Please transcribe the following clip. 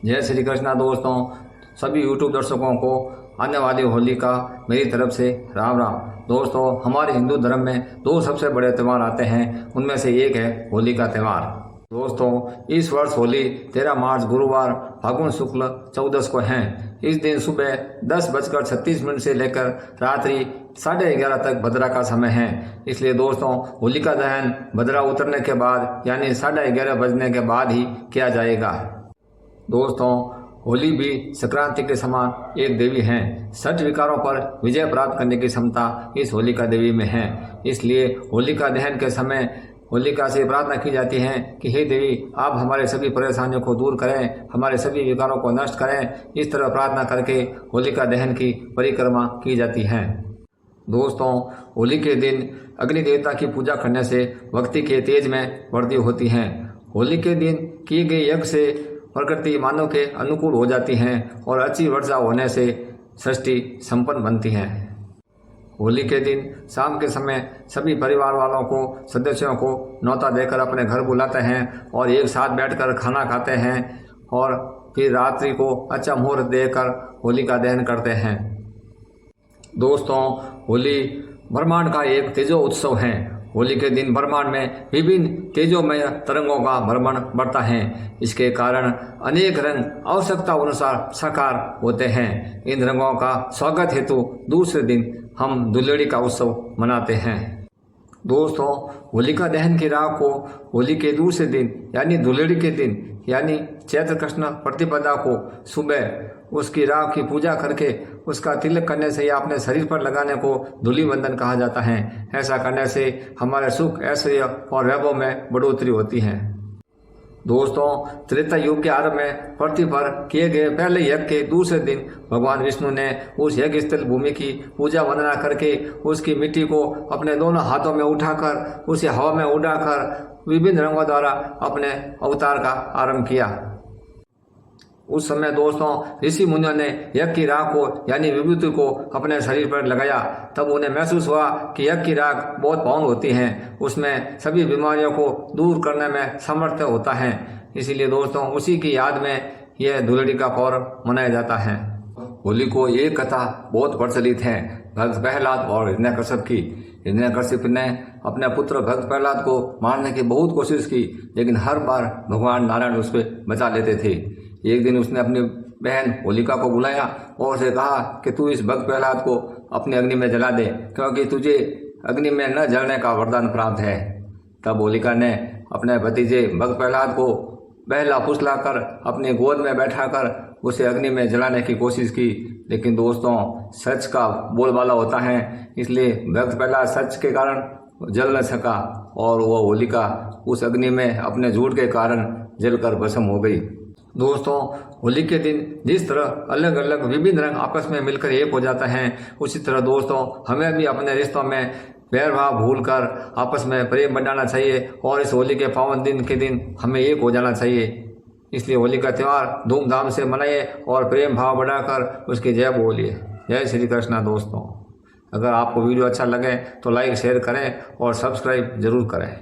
जय श्री कृष्णा दोस्तों, सभी यूट्यूब दर्शकों को आने वाली होली का मेरी तरफ से राम राम। दोस्तों, हमारे हिंदू धर्म में दो सबसे बड़े त्यौहार आते हैं, उनमें से एक है होली का त्यौहार। दोस्तों, इस वर्ष होली 13 मार्च गुरुवार फागुन शुक्ल 14 को है। इस दिन सुबह 10:36 से लेकर रात्रि 11:30 तक भद्रा का समय है। इसलिए दोस्तों, होलिका दहन भद्रा उतरने के बाद यानी 11:30 बजने के बाद ही किया जाएगा। दोस्तों, होली भी संक्रांति के समान एक देवी हैं। 6 विकारों पर विजय प्राप्त करने की क्षमता इस होलिका देवी में है। इसलिए होलिका दहन के समय होलिका से प्रार्थना की जाती है कि हे देवी, आप हमारे सभी परेशानियों को दूर करें, हमारे सभी विकारों को नष्ट करें। इस तरह प्रार्थना करके होलिका दहन की परिक्रमा की जाती है। दोस्तों, होली के दिन अग्नि देवता की पूजा करने से भक्ति के तेज में वृद्धि होती है। होली के दिन किए गए यज्ञ से प्रकृति मानव के अनुकूल हो जाती हैं और अच्छी वर्षा होने से सृष्टि संपन्न बनती है। होली के दिन शाम के समय सभी परिवार वालों को सदस्यों को न्योता देकर अपने घर बुलाते हैं और एक साथ बैठकर खाना खाते हैं और फिर रात्रि को अच्छा मुहूर्त देकर होली का दहन करते हैं। दोस्तों, होली ब्रह्मांड का एक तेजो उत्सव है। होली के दिन ब्रह्मांड में विभिन्न तेजोमय तरंगों का भ्रमण बढ़ता है। इसके कारण अनेक रंग आवश्यकता अनुसार साकार होते हैं। इन रंगों का स्वागत हेतु दूसरे दिन हम धुलेड़ी का उत्सव मनाते हैं। दोस्तों, होलिका दहन की राख को होली के दूसरे दिन यानी धुलेड़ी के दिन यानी चैत्र कृष्ण प्रतिपदा को सुबह उसकी राख की पूजा करके उसका तिलक करने से या अपने शरीर पर लगाने को धूलि बंधन कहा जाता है। ऐसा करने से हमारे सुख, ऐश्वर्य और वैभव में बढ़ोतरी होती है। दोस्तों, त्रेता युग के आरंभ में पृथ्वी पर किए गए पहले यज्ञ के दूसरे दिन भगवान विष्णु ने उस यज्ञ स्थल भूमि की पूजा वंदना करके उसकी मिट्टी को अपने दोनों हाथों में उठाकर उसे हवा में उड़ाकर विभिन्न रंगों द्वारा अपने अवतार का आरंभ किया। उस समय दोस्तों, ऋषि मुनियों ने यज्ञ की राख को यानी विभूति को अपने शरीर पर लगाया। तब उन्हें महसूस हुआ कि यज्ञ की राख बहुत पावन होती है, उसमें सभी बीमारियों को दूर करने में समर्थ होता है। इसीलिए दोस्तों, उसी की याद में यह धुलेड़ी का पर्व मनाया जाता है। होली को एक कथा बहुत प्रचलित है भक्त प्रहलाद और हिरण्यकश्यप की। हिरण्यकश्यप ने अपने पुत्र भक्त प्रहलाद को मारने की बहुत कोशिश की, लेकिन हर बार भगवान नारायण उस पर बचा लेते थे। एक दिन उसने अपनी बहन होलिका को बुलाया और उसे कहा कि तू इस भक्त प्रहलाद को अपनी अग्नि में जला दे, क्योंकि तुझे अग्नि में न जलने का वरदान प्राप्त है। तब होलिका ने अपने भतीजे भक्त प्रहलाद को बहला फुसलाकर अपनी गोद में बैठाकर उसे अग्नि में जलाने की कोशिश की, लेकिन दोस्तों, सच का बोलबाला होता है, इसलिए भक्त प्रहलाद सच के कारण जल न सका और वह होलिका उस अग्नि में अपने झूठ के कारण जलकर भस्म हो गई। दोस्तों, होली के दिन जिस तरह अलग अलग विभिन्न रंग आपस में मिलकर एक हो जाता है, उसी तरह दोस्तों हमें भी अपने रिश्तों में भेदभाव भूलकर आपस में प्रेम बढ़ाना चाहिए और इस होली के पावन दिन के दिन हमें एक हो जाना चाहिए। इसलिए होली का त्यौहार धूमधाम से मनाइए और प्रेम भाव बढ़ाकर उसकी जय बोलिए। जय श्री कृष्णा। दोस्तों, अगर आपको वीडियो अच्छा लगे तो लाइक शेयर करें और सब्सक्राइब जरूर करें।